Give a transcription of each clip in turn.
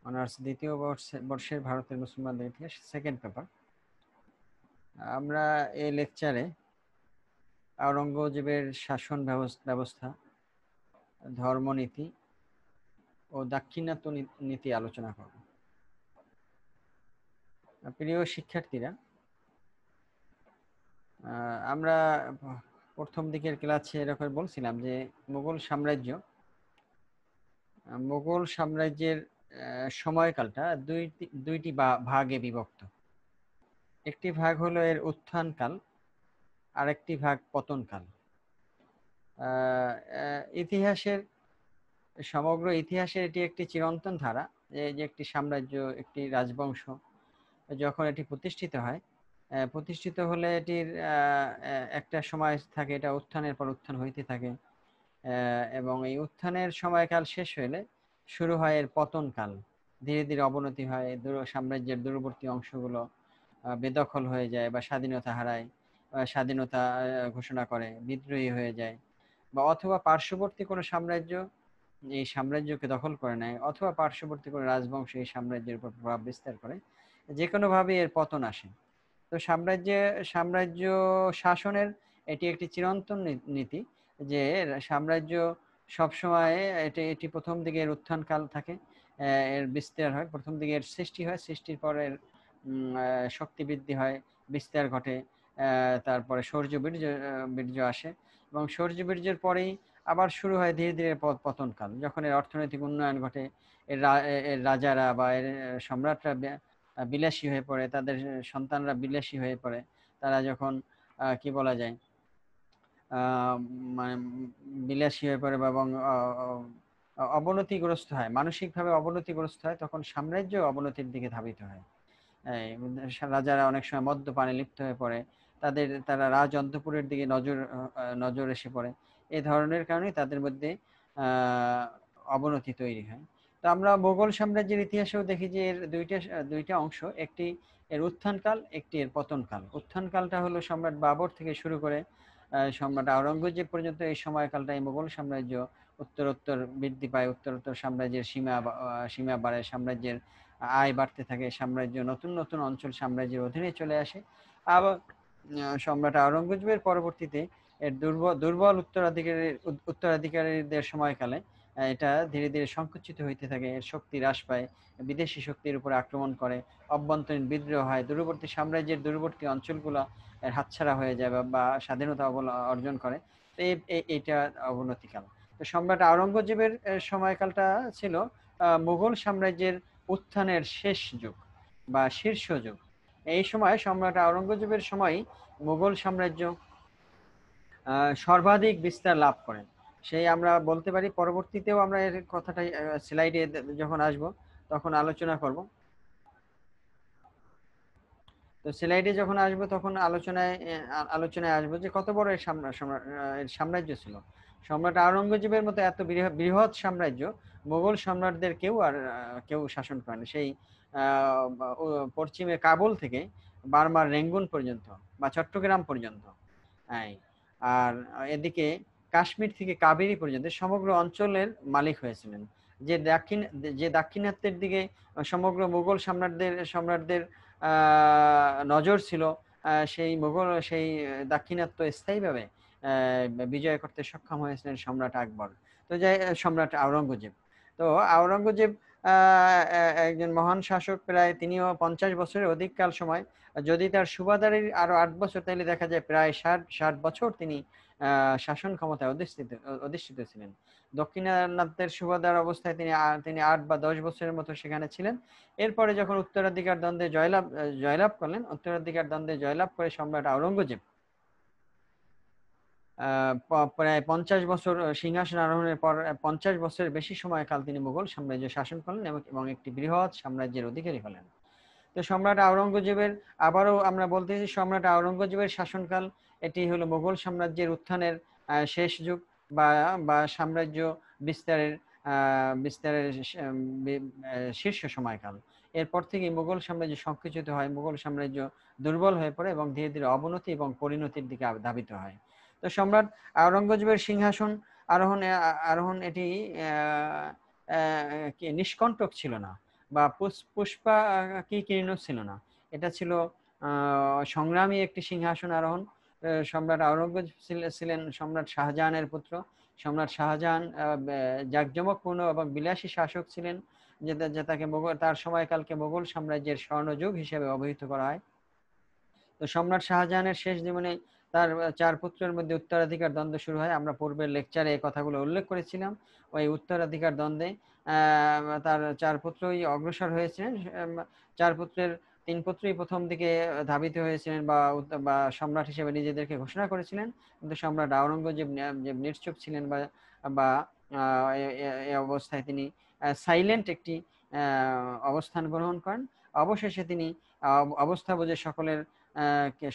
Honours দ্বিতীয় বর্ষের ভারতের মুসলমানদের ইতিহাস, সেকেন্ড পেপার। আমরা এই লেকচারে আওরঙ্গজেবের শাসন ব্যবস্থা, ধর্মনীতি ও দাক্ষিণাত্য নীতি আলোচনা করব। প্রিয় শিক্ষার্থীরা, আমরা প্রথম দিকের ক্লাসে এরকম বলছিলাম যে মোগল সাম্রাজ্যের সময়কালটা দুইটি ভাগে বিভক্ত। একটি ভাগ হলো এর উত্থানকাল, আরেকটি ভাগ পতনকাল। ইতিহাসের সমগ্র ইতিহাসের এটি একটি চিরন্তন ধারা, যে একটি সাম্রাজ্য, একটি রাজবংশ যখন এটি প্রতিষ্ঠিত হলে এটির একটা সময় থাকে, এটা উত্থানের পর উত্থান হইতে থাকে, এবং এই উত্থানের সময়কাল শেষ হলে শুরু হয় এর পতনকাল। ধীরে ধীরে অবনতি হয়, সাম্রাজ্যের দূরবর্তী অংশগুলো বেদখল হয়ে যায় বা স্বাধীনতা হারায়, স্বাধীনতা ঘোষণা করে, বিদ্রোহী হয়ে যায়, বা অথবা পার্শ্ববর্তী কোনো সাম্রাজ্য এই সাম্রাজ্যকে দখল করে নেয়, অথবা পার্শ্ববর্তী কোনো রাজবংশ এই সাম্রাজ্যের উপর প্রভাব বিস্তার করে। যে কোনোভাবে এর পতন আসে। তো সাম্রাজ্য শাসনের এটি একটি চিরন্তন নীতি, যে সাম্রাজ্য সবসময় এটি প্রথম দিকে এর উত্থান কাল থাকে, এর বিস্তার হয়, প্রথম দিকে এর সৃষ্টি হয়, সৃষ্টির পর এর শক্তি বৃদ্ধি হয়, বিস্তার ঘটে, তারপরে শৌর্য বীর্য আসে, এবং শৌর্য বীর্যের পরেই আবার শুরু হয় ধীরে ধীরে পতনকাল, যখন এর অর্থনৈতিক উন্নয়ন ঘটে, এর রাজারা বা এর সম্রাটরা বিলাসী হয়ে পড়ে, তাদের সন্তানরা বিলাসী হয়ে পড়ে, তারা যখন কি বলা যায় মানে বিলাসী হয়ে পড়ে এবং অবনতিগ্রস্ত হয়, মানসিকভাবে অবনতিগ্রস্ত হয়, তখন সাম্রাজ্য অবনতির দিকে ধাবিত হয়। রাজারা অনেক সময় মদ্যপানে লিপ্ত হয়ে পড়ে, তারা রাজ অন্তঃপুরের দিকে নজর এসে পড়ে। এই ধরনের কারণে তাদের মধ্যে অবনতি তৈরি হয়। তো আমরা মোগল সাম্রাজ্যের ইতিহাসেও দেখি যে এর দুইটা অংশ, একটি এর উত্থানকাল, একটি এর পতনকাল। উত্থানকালটা হলো সম্রাট বাবর থেকে শুরু করে সম্রাট আওরঙ্গজেব পর্যন্ত। এই সময়কালটা এই মোগল সাম্রাজ্য উত্তরোত্তর বৃদ্ধি পায়, উত্তরোত্তর সাম্রাজ্যের সীমা বাড়ে, সাম্রাজ্যের আয় বাড়তে থাকে, সাম্রাজ্য নতুন নতুন অঞ্চল সাম্রাজ্যের অধীনে চলে আসে। আবার সম্রাট আওরঙ্গজেবের পরবর্তীতে এর দুর্বল উত্তরাধিকারীদের সময়কালে এটা ধীরে ধীরে সংকুচিত হইতে থাকে, এর শক্তি হ্রাস পায়, বিদেশি শক্তির উপরে আক্রমণ করে, অভ্যন্তরীণ বিদ্রোহ হয়, দূরবর্তী সাম্রাজ্যের দূরবর্তী অঞ্চলগুলো হাতছাড়া হয়ে যায় বা স্বাধীনতা অর্জন করে। তো এইটা অবনতিকাল। তো সম্রাট আওরঙ্গজেবের সময়কালটা ছিল মুঘল সাম্রাজ্যের উত্থানের শেষ যুগ বা শীর্ষ যুগ। এই সময় সম্রাট আওরঙ্গজেবের সময় মুঘল সাম্রাজ্য সর্বাধিক বিস্তার লাভ করেন। সেই আমরা বলতে পারি, পরবর্তীতেও আমরা এর কথাটাই স্লাইডে যখন আসব তখন আলোচনা করব। তো স্লাইডে যখন আসবো তখন আলোচনায় আসবো যে কত বড় এর সাম্রাজ্য ছিল। সম্রাট আওরঙ্গজেবের মতো এত বৃহৎ সাম্রাজ্য মোগল সম্রাটদের কেউ শাসন করেন। সেই পশ্চিমে কাবুল থেকে বার্মার রেঙ্গুন পর্যন্ত বা চট্টগ্রাম পর্যন্ত, আর এদিকে কাশ্মীর থেকে কাবেরী পর্যন্ত সমগ্র অঞ্চলের মালিক হয়েছিলেন। যে দাক্ষিণাত্যের দিকে সমগ্র মুঘল সম্রাটদের নজর ছিল, সেই দাক্ষিণাত্য স্থায়ীভাবে বিজয় করতে সক্ষম হয়েছিলেন সম্রাট আকবর। তো সম্রাট আওরঙ্গজেব। তো আওরঙ্গজেব একজন মহান শাসক, প্রায় তিনিও 50 বছরের অধিক কাল সময়, যদি তার সুবাদারের আরো 8 বছর, তাহলে দেখা যায় প্রায় 60 বছর তিনি শাসন ক্ষমতায় অধিষ্ঠিত ছিলেন। দক্ষিণাত্যের সুবাদার অবস্থায় তিনি 8 বা 10 বছরের মতো সেখানে ছিলেন। এরপরে যখন উত্তরাধিকার দ্বন্দ্বে জয়লাভ করে সম্রাট আওরঙ্গজেব প্রায় 50 বছর সিংহাসন আরোহণের পর 50 বছরের বেশি সময়কাল তিনি মুঘল সাম্রাজ্য শাসন করলেন এবং একটি বৃহৎ সাম্রাজ্যের অধিকারী হলেন। তো সম্রাট আওরঙ্গজেবের, আবারও আমরা বলতেছি, সম্রাট আওরঙ্গজেবের শাসনকাল এটি হলো মুঘল সাম্রাজ্যের উত্থানের শেষ যুগ বা সাম্রাজ্য বিস্তারের শীর্ষ সময়কাল। এরপর থেকে মুঘল সাম্রাজ্য সংকুচিত হয়, মুঘল সাম্রাজ্য দুর্বল হয়ে পড়ে এবং ধীরে ধীরে অবনতি এবং পরিণতির দিকে ধাবিত হয়। তো সম্রাট আওরঙ্গজেবের সিংহাসন আরোহণ এটি নিষ্কণ্টক ছিল না। বা পুষ্পা কি কীর্ণ ছিল না। এটা ছিল সংগ্রামী একটি সিংহাসন আরোহণ। সম্রাট আওরঙ্গজেব ছিলেন সম্রাট শাহজাহানের পুত্র। সম্রাট শাহজাহান জাঁকজমকপূর্ণ এবং বিলাসী শাসক ছিলেন, যে তাকে তার সময়কালকে মোগল সাম্রাজ্যের স্বর্ণযুগ হিসেবে অভিহিত করা হয়। তো সম্রাট শাহজাহানের শেষ জীবনে তার 4 পুত্রের মধ্যে উত্তরাধিকার দ্বন্দ্ব শুরু হয়। আমরা পূর্বের লেকচারে এই কথাগুলো উল্লেখ করেছিলাম। ওই উত্তরাধিকার দ্বন্দ্বে তার 4 পুত্রই অগ্রসর হয়েছিলেন। 4 পুত্রের 3 পুত্রই প্রথম দিকে ধাবিত হয়েছিলেন বা সম্রাট হিসেবে নিজেদেরকে ঘোষণা করেছিলেন, কিন্তু সম্রাট আওরঙ্গজেব যে নিশ্চুপ ছিলেন বা এই অবস্থায় তিনি সাইলেন্ট একটি অবস্থান গ্রহণ করেন। অবশেষে তিনি অবস্থা বুঝে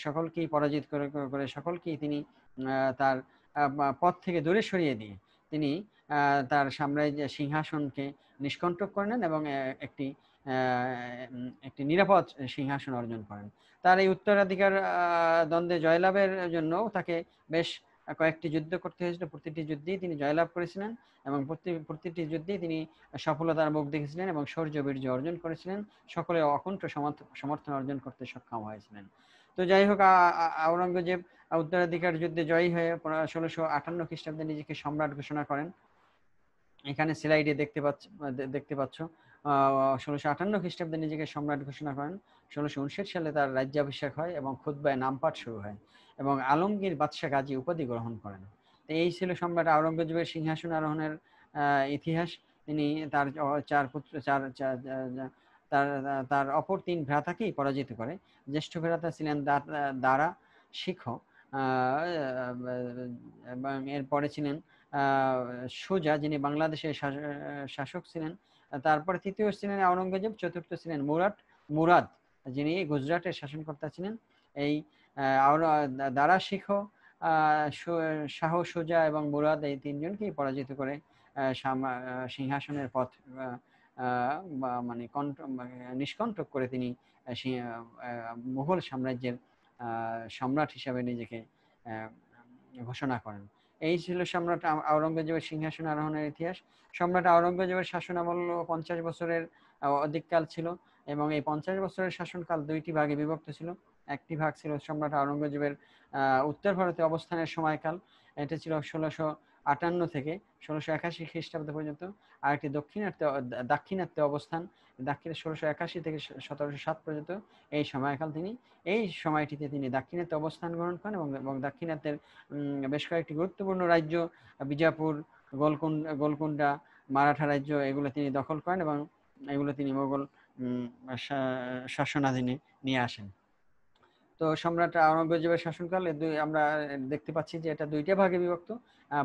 সকলকেই পরাজিত করে সকলকেই তিনি তার পথ থেকে দূরে সরিয়ে দিয়ে তিনি তার সাম্রাজ্যের সিংহাসনকে নিষ্কণ্টক করে নেন এবং একটি নিরাপদ সিংহাসন অর্জন করেন। তার এই উত্তরাধিকার দ্বন্দ্বে জয়লাভের জন্য তাকে বেশ কয়েকটি যুদ্ধ করতে হয়েছিল। প্রতিটি যুদ্ধেই তিনি জয়লাভ করেছিলেন এবং প্রতিটি যুদ্ধেই তিনি সফলতার মুখ দেখেছিলেন এবং শৌর্য বীর্য অর্জন করেছিলেন। সকলে অকুণ্ঠ সমর্থন অর্জন করতে সক্ষম হয়েছিলেন। তো যাই হোক, আওরঙ্গজেব উত্তরাধিকার যুদ্ধে জয়ী হয়ে 1658 খ্রিস্টাব্দে নিজেকে সম্রাট ঘোষণা করেন। এখানে স্লাইডে দেখতে পাচ্ছ 1658 খ্রিস্টাব্দে নিজেকে সম্রাট ঘোষণা করেন। 1659 সালে তার রাজ্যাভিষেক হয় এবং খুতবায় নামপাঠ শুরু হয় এবং আলমগীর বাদশাহ গাজী উপাধি গ্রহণ করেন। তো এই ছিল সম্রাট আওরঙ্গজেবের সিংহাসন আরোহণের ইতিহাস। তিনি তার 4 পুত্র তার তার অপর 3 ভ্রাতাকেই পরাজিত করে। জ্যেষ্ঠ ভ্রাতা ছিলেন দারা শিখো, এবং এরপরে ছিলেন সুজা, যিনি বাংলাদেশের শাসক ছিলেন। তারপরে তৃতীয় ছিলেন আওরঙ্গজেব, চতুর্থ ছিলেন মুরাদ, যিনি গুজরাটের শাসনকর্তা ছিলেন। এই দারা শিখো, শাহ সুজা এবং মুরাদ, এই 3 জনকেই পরাজিত করে সিংহাসনের পথ মানে নিষ্কণ্টক করে তিনি মুঘল সাম্রাজ্যের সম্রাট হিসাবে নিজেকে ঘোষণা করেন। এই ছিল সম্রাট আওরঙ্গজেবের সিংহাসন আরোহণের ইতিহাস। সম্রাট আওরঙ্গজেবের শাসনামল 50 বছরের অধিককাল ছিল এবং এই 50 বছরের শাসনকাল 2টি ভাগে বিভক্ত ছিল। একটি ভাগ ছিল সম্রাট আওরঙ্গজেবের উত্তর ভারতে অবস্থানের সময়কাল, এটা ছিল 1658 থেকে 1681 খ্রিস্টাব্দ পর্যন্ত। আরেকটি দাক্ষিণাত্যে অবস্থান, দাক্ষিণে 1681 থেকে 1707 পর্যন্ত এই সময়কাল। এই সময়টিতে তিনি দাক্ষিণাত্যে অবস্থান গ্রহণ করেন এবং দাক্ষিণাত্যের বেশ কয়েকটি গুরুত্বপূর্ণ রাজ্য, বিজাপুর, গোলকুন্ডা, মারাঠা রাজ্য, এগুলো তিনি দখল করেন এবং এগুলো তিনি মোগল শাসনাধীনে নিয়ে আসেন। তো সম্রাট আওরঙ্গজেবের শাসনকাল আমরা দেখতে পাচ্ছি যে এটা 2টা ভাগে বিভক্ত।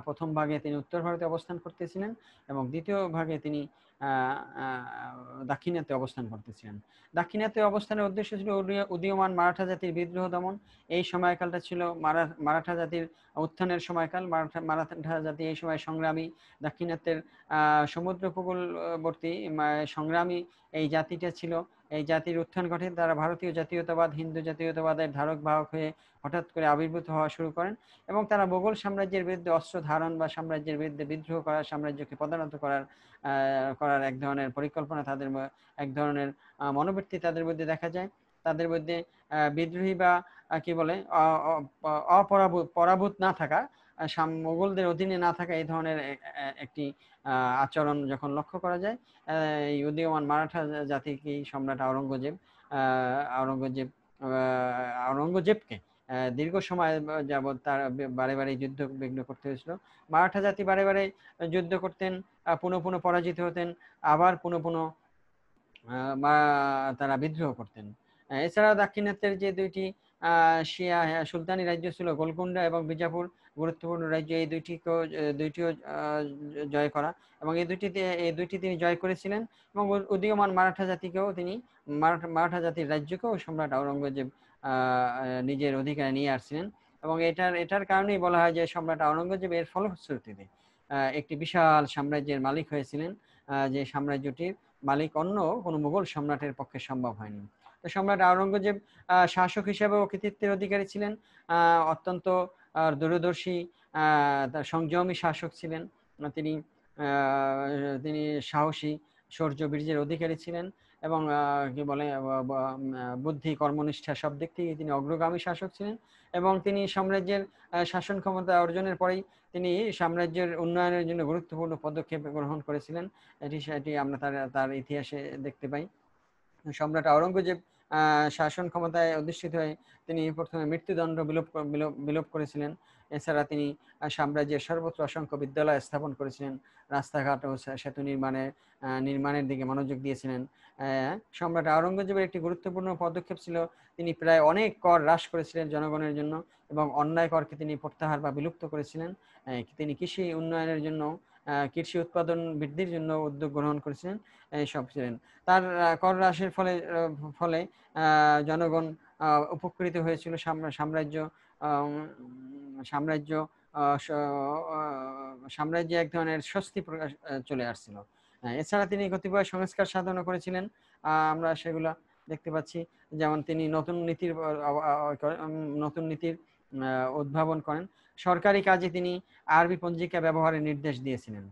প্রথম ভাগে তিনি উত্তর ভারতে অবস্থান করতেছিলেন এবং দ্বিতীয় ভাগে তিনি দাক্ষিণাত্যে অবস্থান করতেছিলেন। দাক্ষিণাত্যে অবস্থানের উদ্দেশ্য ছিল উদীয়মান মারাঠা জাতির বিদ্রোহ দমন। এই সময়কালটা ছিল মারাঠা জাতির উত্থানের সময়কাল। মারাঠা জাতি এই সময় সংগ্রামী, দাক্ষিণাত্যের সমুদ্র উপকূলবর্তী সংগ্রামী এই জাতিটা ছিল। এই জাতির উত্থান ঘটে, তারা ভারতীয় জাতীয়তাবাদ, হিন্দু জাতীয়তাবাদের ধারক বাহক হয়ে হঠাৎ করে আবির্ভূত হওয়া শুরু করেন এবং তারা মোগল সাম্রাজ্যের বিরুদ্ধে অস্ত্র ধারণ বা সাম্রাজ্যের বিরুদ্ধে বিদ্রোহ করা, সাম্রাজ্যকে পদানত করার এক ধরনের পরিকল্পনা, এক ধরনের মনোবৃত্তি তাদের মধ্যে দেখা যায়। তাদের মধ্যে বিদ্রোহী বা কি বলে পরাভূত না থাকা, মোগলদের অধীনে না থাকা, এই ধরনের একটি আচরণ যখন লক্ষ্য করা যায়, এই উদীয়মান মারাঠা জাতিকে সম্রাট আওরঙ্গজেবকে দীর্ঘ সময় যাবৎ তার বারে বারে যুদ্ধ বিঘ্ন করতে হয়েছিল। মারাঠা জাতি বারে বারে যুদ্ধ করতেন, পুনঃ পুনঃ পরাজিত হতেন, আবার পুনঃ পুনঃ তারা বিদ্রোহ করতেন। এছাড়া দাক্ষিণাত্যের যে 2টি শিয়া সুলতানি রাজ্য ছিল, গোলকুন্ডা এবং বিজাপুর, গুরুত্বপূর্ণ রাজ্য। এই দুইটিও জয় করা এবং এই দুইটি তিনি জয় করেছিলেন এবং উদীয়মান মারাঠা জাতিকেও তিনি মারাঠা জাতির রাজ্যকেও সম্রাট আওরঙ্গজেব নিজের অধিকারে নিয়ে আসছিলেন এবং এটার কারণেই বলা হয় যে সম্রাট আওরঙ্গজেব এর ফলশ্রুতিতে একটি বিশাল সাম্রাজ্যের মালিক হয়েছিলেন, যে সাম্রাজ্যটির মালিক অন্য কোনো মুঘল সম্রাটের পক্ষে সম্ভব হয়নি। তো সম্রাট আওরঙ্গজেব শাসক হিসেবেও কৃতিত্বের অধিকারী ছিলেন, অত্যন্ত দূরদর্শী, সংযমী শাসক ছিলেন। তিনি তিনি সাহসী শৌর্য বীর্যের অধিকারী ছিলেন এবং কি বলে বুদ্ধি কর্মনিষ্ঠা সব দিক থেকে তিনি অগ্রগামী শাসক ছিলেন। এবং তিনি সাম্রাজ্যের শাসন ক্ষমতা অর্জনের পরেই তিনি সাম্রাজ্যের উন্নয়নের জন্য গুরুত্বপূর্ণ পদক্ষেপ গ্রহণ করেছিলেন। এটি আমরা তার ইতিহাসে দেখতে পাই। সম্রাট আওরঙ্গজেব শাসন ক্ষমতায় অধিষ্ঠিত হয়ে তিনি প্রথমে মৃত্যুদণ্ড বিলোপ করেছিলেন। এছাড়া তিনি সাম্রাজ্যের সর্বত্র অসংখ্য বিদ্যালয় স্থাপন করেছিলেন, রাস্তাঘাট ও সেতু নির্মাণের দিকে মনোযোগ দিয়েছিলেন। সম্রাট আওরঙ্গজেবের একটি গুরুত্বপূর্ণ পদক্ষেপ ছিল তিনি প্রায় অনেক কর হ্রাস করেছিলেন জনগণের জন্য এবং অন্যায় করকে তিনি প্রত্যাহার বা বিলুপ্ত করেছিলেন। তিনি কৃষি উন্নয়নের জন্য, কৃষি উৎপাদন বৃদ্ধির জন্য উদ্যোগ গ্রহণ করেছিলেন। এইসব ছিলেন তার কর হ্রাসের ফলে জনগণ উপকৃত হয়েছিল। সাম্রাজ্য সাম্রাজ্য সাম্রাজ্যে এক ধরনের স্বস্তি প্রকাশ চলে আসছিল। এছাড়া তিনি কতিপয় সংস্কার সাধনা করেছিলেন, আমরা সেগুলা দেখতে পাচ্ছি। যেমন তিনি নতুন নীতির উদ্ভাবন করেন। সরকারি কাজে তিনি আরবি পঞ্জিকা ব্যবহারের নির্দেশ দিয়েছিলেন।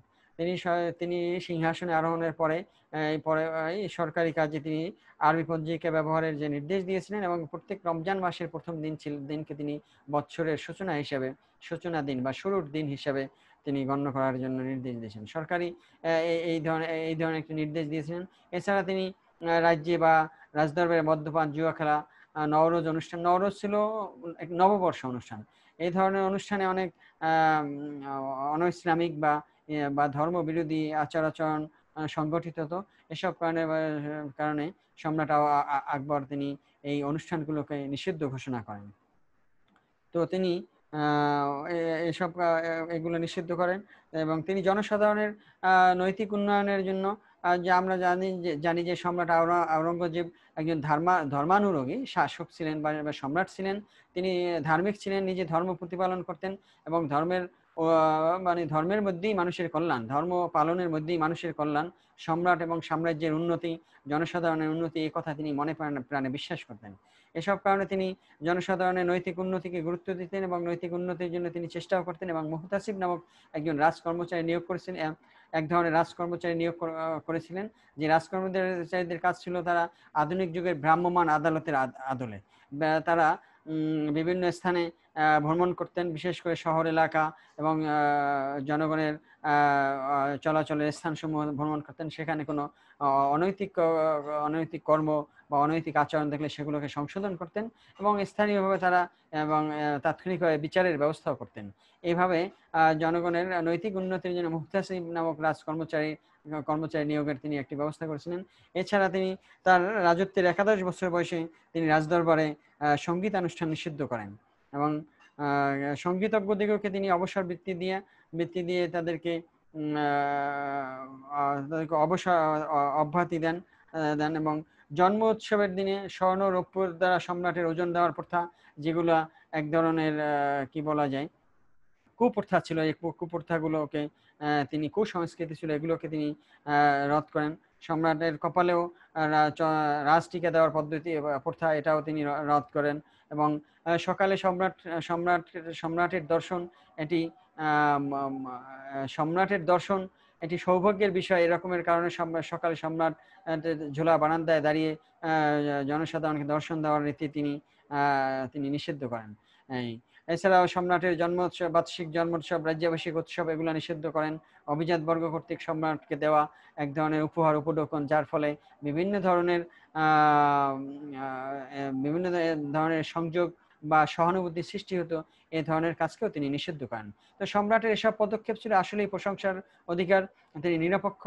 তিনি সিংহাসনে আরোহণের পরে সরকারি কাজে তিনি আরবি পঞ্জিকা ব্যবহারের যে নির্দেশ দিয়েছিলেন এবং প্রত্যেক রমজান মাসের প্রথম দিনকে তিনি বৎসরের সূচনা দিন বা শুরুর দিন হিসাবে তিনি গণ্য করার জন্য নির্দেশ দিয়েছেন। সরকারি এই ধরনের একটি নির্দেশ দিয়েছিলেন। এছাড়া তিনি রাজ্যে বা রাজদরবারে মদ্যপান, জুয়া খেলা, নওরোজ অনুষ্ঠান, নওরোজ ছিল এক নববর্ষ অনুষ্ঠান, এই ধরনের অনুষ্ঠানে অনেক অনৈসলামিক বা ধর্মবিরোধী আচার-আচরণ সংগঠিত হতো। এসব কারণে সম্রাট আকবর তিনি এই অনুষ্ঠানগুলোকে নিষিদ্ধ ঘোষণা করেন। তো তিনি এগুলো নিষিদ্ধ করেন এবং তিনি জনসাধারণের নৈতিক উন্নয়নের জন্য, যে আমরা জানি যে সম্রাট আওরঙ্গজেব একজন ধর্মানুরাগী শাসক ছিলেন বা সম্রাট ছিলেন। তিনি ধার্মিক ছিলেন, নিজে ধর্ম প্রতিপালন করতেন এবং ধর্মের মধ্যেই মানুষের কল্যাণ, ধর্ম পালনের মধ্যেই মানুষের কল্যাণ, সম্রাট এবং সাম্রাজ্যের উন্নতি, জনসাধারণের উন্নতি, এই কথা তিনি মনে প্রাণে বিশ্বাস করতেন। এসব কারণে তিনি জনসাধারণের নৈতিক উন্নতিকে গুরুত্ব দিতেন এবং নৈতিক উন্নতির জন্য তিনি চেষ্টাও করতেন এবং মুহতাসিব নামক একজন রাজকর্মচারী নিয়োগ করেছিলেন। এক ধরনের রাজকর্মচারী নিয়োগ করেছিলেন, যে রাজকর্মচারীদের কাজ ছিল তারা আধুনিক যুগের ভ্রাম্যমাণ আদালতের আদলে তারা বিভিন্ন স্থানে ভ্রমণ করতেন, বিশেষ করে শহর এলাকা এবং জনগণের চলাচলের স্থানসমূহ ভ্রমণ করতেন। সেখানে কোনো অনৈতিক কর্ম বা অনৈতিক আচরণ দেখলে সেগুলোকে সংশোধন করতেন এবং স্থানীয়ভাবে তারা এবং তাৎক্ষণিকভাবে বিচারের ব্যবস্থাও করতেন। এইভাবে জনগণের নৈতিক উন্নতির জন্য মুহতাসিব নামক কর্মচারী নিয়োগের তিনি একটি ব্যবস্থা করেছিলেন। এছাড়া তিনি তার রাজত্বের 11 বছর বয়সে তিনি রাজদরবারে সঙ্গীতানুষ্ঠান নিষিদ্ধ করেন এবং সঙ্গীতজ্ঞদিগকে তিনি অবসর বৃত্তি দিয়ে তাদেরকে অব্যাহতি দেন এবং জন্ম উৎসবের দিনে স্বর্ণ রৌপ্যের দ্বারা সম্রাটের ওজন দেওয়ার প্রথা, যেগুলো এক ধরনের কি বলা যায় কুপ্রথা ছিল, এই কুপ্রথাগুলোকে তিনি কুসংস্কৃতি ছিল, এগুলোকে তিনি রদ করেন। সম্রাটের কপালেও রাজটিকা দেওয়ার পদ্ধতি প্রথা, এটাও তিনি রদ করেন এবং সকালে সম্রাটের দর্শন এটি সৌভাগ্যের বিষয়, এরকমের কারণে সকালে সম্রাট ঝোলা বারান্দায় দাঁড়িয়ে জনসাধারণকে দর্শন দেওয়ার রীতি তিনি নিষিদ্ধ করেন। এছাড়াও সম্রাটের বার্ষিক জন্মোৎসব, রাজ্যাভিষেক উৎসব, এগুলো নিষিদ্ধ করেন। অভিজাত বর্গ কর্তৃক সম্রাটকে দেওয়া এক ধরনের উপঢৌকন, যার ফলে বিভিন্ন ধরনের সংযোগ বা সহানুভূতি সৃষ্টি হতো, এই ধরনের কাজকেও তিনি নিষিদ্ধ করেন। তো সম্রাটের এসব পদক্ষেপ ছিল আসলেই প্রশংসার অধিকার। তিনি নিরপেক্ষ,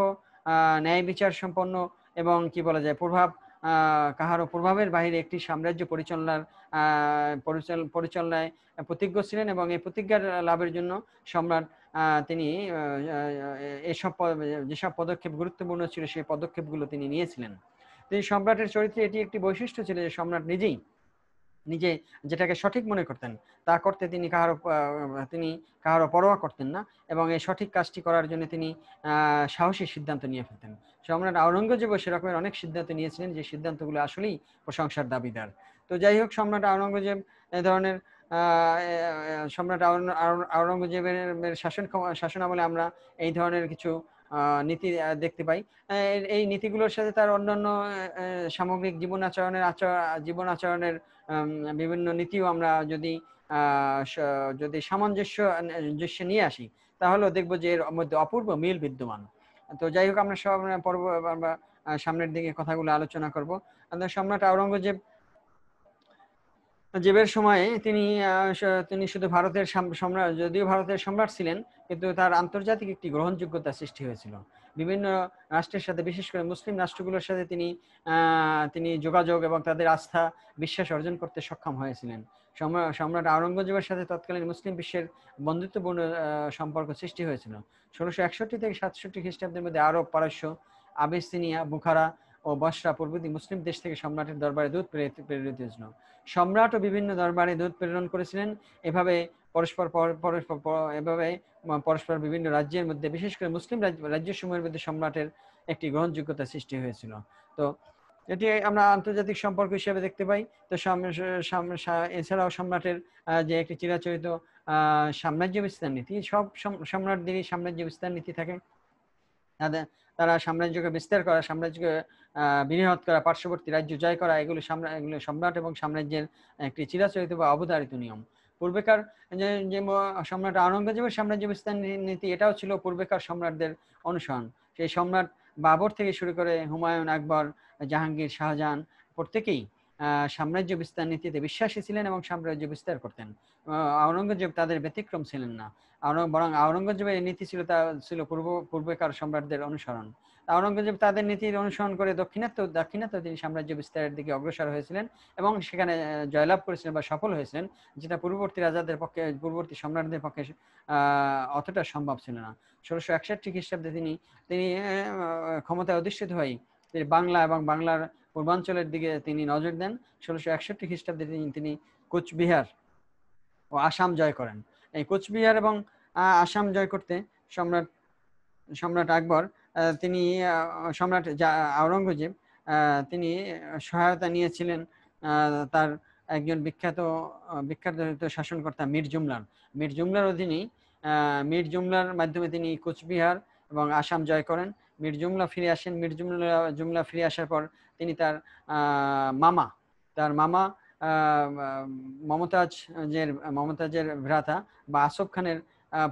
ন্যায় বিচার সম্পন্ন এবং কি বলা যায় কাহারও প্রভাবের বাইরে একটি সাম্রাজ্য পরিচালনায় প্রতিজ্ঞ ছিলেন এবং এই প্রতিজ্ঞার লাভের জন্য সম্রাট তিনি যেসব পদক্ষেপ গুরুত্বপূর্ণ ছিল সেই পদক্ষেপগুলো তিনি নিয়েছিলেন। তিনি সম্রাটের চরিত্রে এটি একটি বৈশিষ্ট্য ছিল যে সম্রাট নিজে যেটাকে সঠিক মনে করতেন তা করতে তিনি কাহারও পরোয়া করতেন না এবং এই সঠিক কাজটি করার জন্য তিনি সাহসী সিদ্ধান্ত নিয়ে ফেলতেন। সম্রাট আওরঙ্গজেবও সেরকমের অনেক সিদ্ধান্ত নিয়েছিলেন যে সিদ্ধান্তগুলো আসলেই প্রশংসার দাবিদার। তো যাই হোক, সম্রাট আওরঙ্গজেব এই ধরনের সম্রাট আওরঙ্গজেবের শাসন আমলে আমরা এই ধরনের কিছু নীতি দেখতে পাই। এই নীতিগুলোর সাথে তার অন্যান্য সামগ্রিক জীবন আচরণের বিভিন্ন নীতিও আমরা যদি সামঞ্জস্য নিয়ে আসি, তাহলেও দেখবো যে এর মধ্যে অপূর্ব মিল বিদ্যমান। তো যাই হোক, আমরা সব আমরা সামনের দিকে কথাগুলো আলোচনা করব। সম্রাট আওরঙ্গজেব জেবের সময়ে তিনি শুধু ভারতের সম্রাট, যদিও ভারতের সম্রাট ছিলেন, কিন্তু তার আন্তর্জাতিক একটি গ্রহণযোগ্যতা সৃষ্টি হয়েছিল। বিভিন্ন রাষ্ট্রের সাথে, বিশেষ করে মুসলিম রাষ্ট্রগুলোর সাথে তিনি যোগাযোগ এবং তাদের আস্থা বিশ্বাস অর্জন করতে সক্ষম হয়েছিলেন। সম্রাট আওরঙ্গজেবের সাথে তৎকালীন মুসলিম বিশ্বের বন্ধুত্বপূর্ণ সম্পর্ক সৃষ্টি হয়েছিল। 1661 থেকে 67 খ্রিস্টাব্দের মধ্যে আরব, পারস্য, আবিসিনিয়া, বুখারা ও বসরা প্রভৃতি মুসলিম দেশ থেকে সম্রাটের দরবারে দূত প্রেরিত হয়েছিল। সম্রাটও বিভিন্ন দরবারে দূত প্রেরণ করেছিলেন। এভাবে পরস্পর বিভিন্ন রাজ্যের মধ্যে, বিশেষ করে মুসলিম রাজ্যসমূহের মধ্যে সম্রাটের একটি গ্রহণযোগ্যতা সৃষ্টি হয়েছিল। তো এটি আমরা আন্তর্জাতিক সম্পর্ক হিসেবে দেখতে পাই। তো এছাড়াও সম্রাটের যে একটি চিরাচরিত সাম্রাজ্য বিস্তার নীতি, সব সম্রাটদেরই সাম্রাজ্য বিস্তার নীতি থাকে। তারা সাম্রাজ্যকে বিস্তার করা, সাম্রাজ্যকে বিনিহত করা, পার্শ্ববর্তী রাজ্য জয় করা, এগুলো সম্রাট এবং সাম্রাজ্যের একটি চিরাচরিত বা অবধারিত নিয়ম। পূর্বেকার যে সম্রাট আওরঙ্গজেবের সাম্রাজ্য বিস্তার নীতি, এটাও ছিল পূর্বেকার সম্রাটদের অনুসরণ। সেই সম্রাট বাবর থেকে শুরু করে হুমায়ুন, আকবর, জাহাঙ্গীর, শাহজাহান প্রত্যেকেই সাম্রাজ্য বিস্তার নীতিতে বিশ্বাসী ছিলেন এবং সাম্রাজ্য বিস্তার করতেন। আওরঙ্গজেব তাদের ব্যতিক্রম ছিলেন না, বরং আওরঙ্গজেবের নীতি ছিল পূর্বেকার সম্রাটদের অনুসরণ। আওরঙ্গজেব তাদের নীতির অনুসরণ করে দাক্ষিণাত্য তিনি সাম্রাজ্য বিস্তারের দিকে অগ্রসর হয়েছিলেন এবং সেখানে জয়লাভ করেছিলেন বা সফল হয়েছিলেন, যেটা পূর্ববর্তী সম্রাটদের পক্ষে অতটা সম্ভব ছিল না। 1661 খ্রিস্টাব্দে তিনি ক্ষমতায় অধিষ্ঠিত হয়ে বাংলা এবং বাংলার পূর্বাঞ্চলের দিকে তিনি নজর দেন। 1661 খ্রিস্টাব্দে তিনি কোচবিহার ও আসাম জয় করেন। এই কোচবিহার এবং আসাম জয় করতে সম্রাট আকবর সম্রাট আওরঙ্গজেব তিনি সহায়তা নিয়েছিলেন তার একজন বিখ্যাত শাসনকর্তা মীর জুমলার অধীনে। মীর জুমলার মাধ্যমে তিনি কোচবিহার এবং আসাম জয় করেন। মীর জুমলা ফিরে আসেন। জুমলা ফিরে আসার পর তিনি তার মামা মমতাজের ভ্রাতা বা আসফ খানের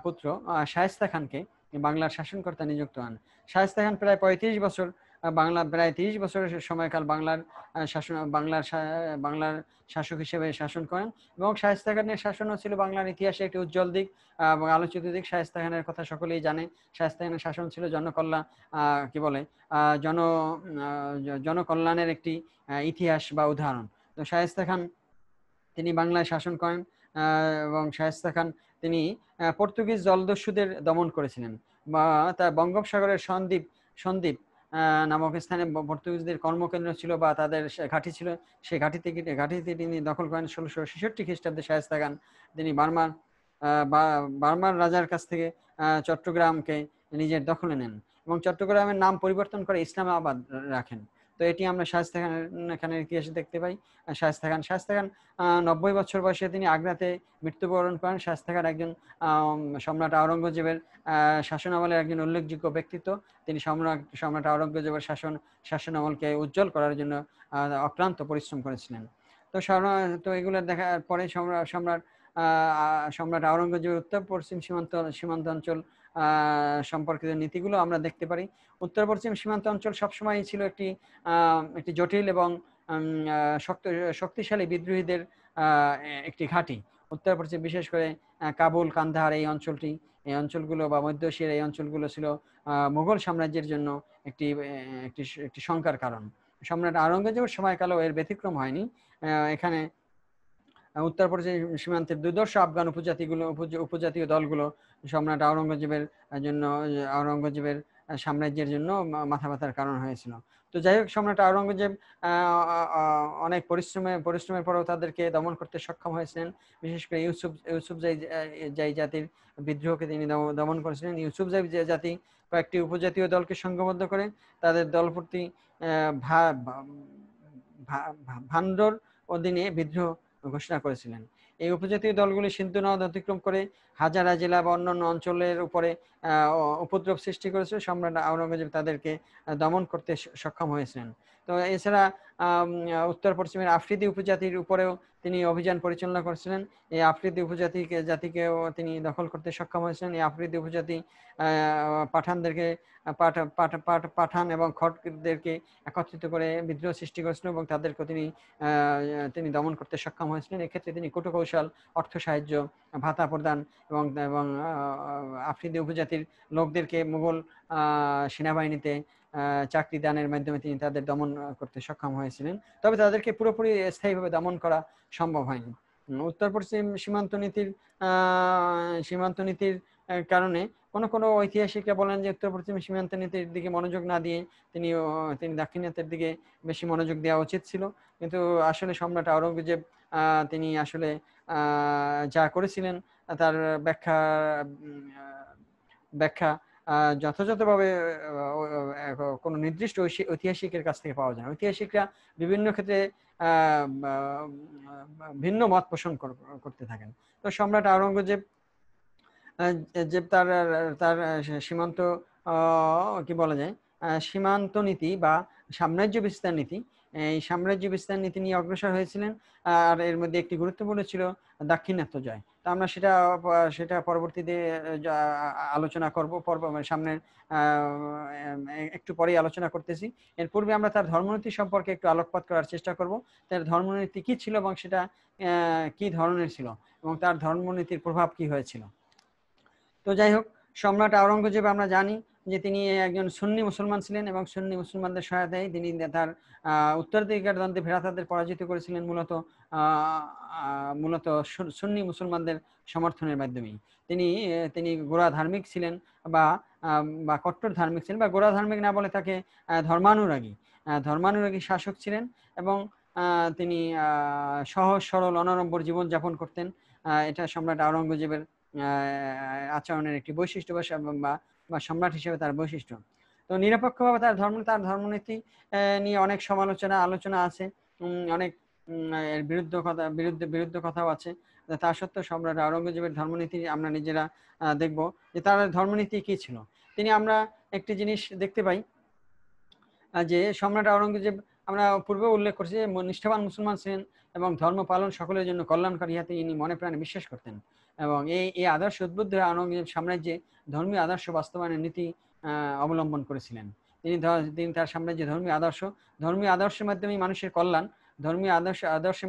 পুত্র শায়েস্তা খানকে বাংলার শাসনকর্তা নিযুক্ত হন। শায়েস্তা খান প্রায় 35 বছর প্রায় 30 বছরের সময়কাল বাংলার শাসক হিসেবে শাসন করেন এবং শায়েস্তা খানের শাসনও ছিল বাংলার ইতিহাসে একটি উজ্জ্বল দিক এবং আলোচিত দিক। শায়েস্তা খানের কথা সকলেই জানে। শায়েস্তা খানের শাসন ছিল জনকল্যাণের একটি ইতিহাস বা উদাহরণ। তো শায়েস্তা খান তিনি বাংলায় শাসন করেন এবং শায়েস্তা খান তিনি পর্তুগিজ জলদস্যুদের দমন করেছিলেন বা তার বঙ্গোপসাগরের সন্দ্বীপ নামক স্থানে পর্তুগিজদের কর্মকেন্দ্র ছিল বা তাদের ঘাঁটি ছিল। সেই ঘাঁটিতে তিনি দখল করেন। 1666 খ্রিস্টাব্দে শায়েস্তা খান তিনি বার্মার রাজার কাছ থেকে চট্টগ্রামকে নিজের দখলে নেন এবং চট্টগ্রামের নাম পরিবর্তন করে ইসলামাবাদ রাখেন। তো এটি আমরা শায়েস্তা খানের ইতিহাসে দেখতে পাই। শায়েস্তা খান 90 বছর বয়সে তিনি আগ্রাতে মৃত্যুবরণ করেন। শায়েস্তা খান একজন সম্রাট আওরঙ্গজেবের শাসনামলের একজন উল্লেখযোগ্য ব্যক্তিত্ব। তিনি সম্রাট আওরঙ্গজেবের শাসনামলকে উজ্জ্বল করার জন্য অক্লান্ত পরিশ্রম করেছিলেন। তো এগুলো দেখার পরে সম্রাট আওরঙ্গজেবের উত্তর পশ্চিম সীমান্ত অঞ্চল সম্পর্কিত নীতিগুলো আমরা দেখতে পারি। উত্তর পশ্চিম সীমান্ত অঞ্চল সবসময় ছিল একটি জটিল এবং শক্তিশালী বিদ্রোহীদের একটি ঘাঁটি। উত্তর পশ্চিম, বিশেষ করে কাবুল, কান্দাহার এই অঞ্চলগুলো বা মধ্য এশিয়ার এই অঞ্চলগুলো ছিল মুঘল সাম্রাজ্যের জন্য একটি শঙ্কার কারণ। সম্রাট আওরঙ্গজেবের সময়কালেও এর ব্যতিক্রম হয়নি। এখানে উত্তর পশ্চিম সীমান্তের দুর্ধর্ষ আফগান উপজাতীয় দলগুলো সম্রাট আওরঙ্গজেবের সাম্রাজ্যের জন্য মাথা ব্যথার কারণ হয়েছিল। তো যাই হোক, সম্রাট আওরঙ্গজেব অনেক পরিশ্রমের পরেও তাদেরকে দমন করতে সক্ষম হয়েছিলেন। বিশেষ করে ইউসুফজাই জাতির বিদ্রোহকে তিনি দমন করেছিলেন। ইউসুফজাই জাতি কয়েকটি উপজাতীয় দলকে সংঘবদ্ধ করে তাদের দলপ্রতি ভান্ডর অধীনে বিদ্রোহ ঘোষণা করেছিলেন। এই উপজাতীয় দলগুলি সিন্ধু নদ অতিক্রম করে হাজারা জেলা বা অন্যান্য অঞ্চলের উপরে উপদ্রব সৃষ্টি করেছিল। সম্রাট আওরঙ্গজেব তাদেরকে দমন করতে সক্ষম হয়েছিলেন। তো এছাড়া উত্তর পশ্চিমের আফ্রিদি উপজাতির উপরেও তিনি অভিযান পরিচালনা করেছিলেন। এই আফ্রিদি জাতিকেও তিনি দখল করতে সক্ষম হয়েছিলেন। এই আফ্রিদি উপজাতি পাঠানদেরকে পাঠান এবং খড়দেরকে একত্রিত করে বিদ্রোহ সৃষ্টি করেছিলেন এবং তাদেরকে তিনি দমন করতে সক্ষম হয়েছিলেন। এক্ষেত্রে তিনি কূটকৌশল, অর্থ সাহায্য, ভাতা প্রদান এবং এবং আফ্রিদি উপজাতির লোকদেরকে মুঘল সেনাবাহিনীতে চাকরি দানের মাধ্যমে তিনি তাদের দমন করতে সক্ষম হয়েছিলেন। তবে তাদেরকে পুরোপুরি স্থায়ীভাবে দমন করা সম্ভব হয়নি। উত্তর পশ্চিম সীমান্ত নীতির কারণে কোনো ঐতিহাসিকরা বলেন যে উত্তর পশ্চিম সীমান্ত নীতির দিকে মনোযোগ না দিয়ে তিনি দাক্ষিণাত্যের দিকে বেশি মনোযোগ দেওয়া উচিত ছিল। কিন্তু আসলে সম্রাট আওরঙ্গজেব তিনি আসলে যা করেছিলেন তার ব্যাখ্যা যথাযথভাবে কোনো নির্দিষ্ট ঐতিহাসিকের কাছ থেকে পাওয়া যায় না। ঐতিহাসিকরা বিভিন্ন ক্ষেত্রে ভিন্ন মত পোষণ করতে থাকেন। তো সম্রাট আওরঙ্গজেব তার তার সীমান্ত কি বলা যায় সীমান্ত নীতি বা সাম্রাজ্য বিস্তার নীতি, এই সাম্রাজ্য বিস্তার নীতি নিয়ে অগ্রসর হয়েছিলেন। আর এর মধ্যে একটি গুরুত্বপূর্ণ ছিল দাক্ষিণাত্য জয়। তো আমরা সেটা পরবর্তীতে আলোচনা করব, সামনের একটু পরেই আলোচনা করতেছি। এর পূর্বে আমরা তার ধর্মনীতি সম্পর্কে একটু আলোকপাত করার চেষ্টা করব। তার ধর্মনীতি কি ছিল এবং সেটা কি ধরনের ছিল এবং তার ধর্মনীতির প্রভাব কি হয়েছিল। তো যাই হোক, সম্রাট আওরঙ্গজেব আমরা জানি যে তিনি একজন সুন্নি মুসলমান ছিলেন এবং সুন্নি মুসলমানদের সহায়তায় তিনি তার উত্তরাধিকার দ্বন্দ্বে ভেড়াতাদের পরাজিত করেছিলেন মূলত সুন্নি মুসলমানদের সমর্থনের মাধ্যমেই। তিনি গোঁড়া ধার্মিক ছিলেন বা কট্টর ধার্মিক ছিলেন, বা গোঁড়া ধার্মিক না বলে তাকে ধর্মানুরাগী শাসক ছিলেন এবং তিনি সহজ সরল অনাড়ম্বর জীবনযাপন করতেন। এটা সম্রাট আওরঙ্গজেবের আচরণের একটি বৈশিষ্ট্য বা সম্রাট হিসেবে তার বৈশিষ্ট্য। তো নিরপেক্ষভাবে তার ধর্মনীতি নিয়ে অনেক আলোচনা আছে, অনেক বিরুদ্ধ কথাও আছে। তা সত্ত্বেও সম্রাট আওরঙ্গজেবের ধর্মনীতি আমরা নিজেরা দেখব যে তার ধর্মনীতি কি ছিল। আমরা একটি জিনিস দেখতে পাই যে সম্রাট আওরঙ্গজেব, আমরা পূর্বে উল্লেখ করছি যে নিষ্ঠাবান মুসলমান ছিলেন এবং ধর্ম পালন সকলের জন্য কল্যাণকারী হাতে ইনি মনে প্রাণে বিশ্বাস করতেন এবং এই আদর্শ উদ্বুদ্ধ হয়ে আওরঙ্গজেব সাম্রাজ্যে ধর্মীয় আদর্শ বাস্তবায়নের নীতি অবলম্বন করেছিলেন। তিনি তার সাম্রাজ্যে ধর্মীয় আদর্শের মাধ্যমে মানুষের কল্যাণ, ধর্মীয় আদর্শের